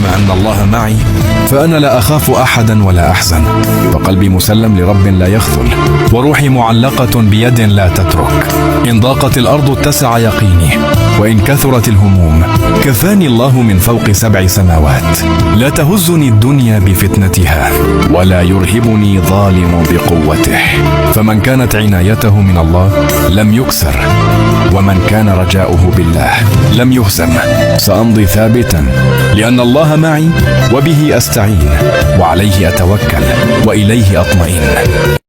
علم أن الله معي فأنا لا أخاف أحدا ولا أحزن، وقلبي مسلم لرب لا يخذل، وروحي معلقة بيد لا تترك. إن ضاقت الأرض اتسع يقيني، وإن كثرت الهموم كفاني الله من فوق 7 سماوات. لا تهزني الدنيا بفتنتها، ولا يرهبني ظالم بقوته. فمن كانت عنايته من الله لم يكسر، ومن كان رجاؤه بالله لم يهزم. سأمضي ثابتا لأن الله معي، وبه أستعين، وعليه أتوكل، وإليه أطمئن.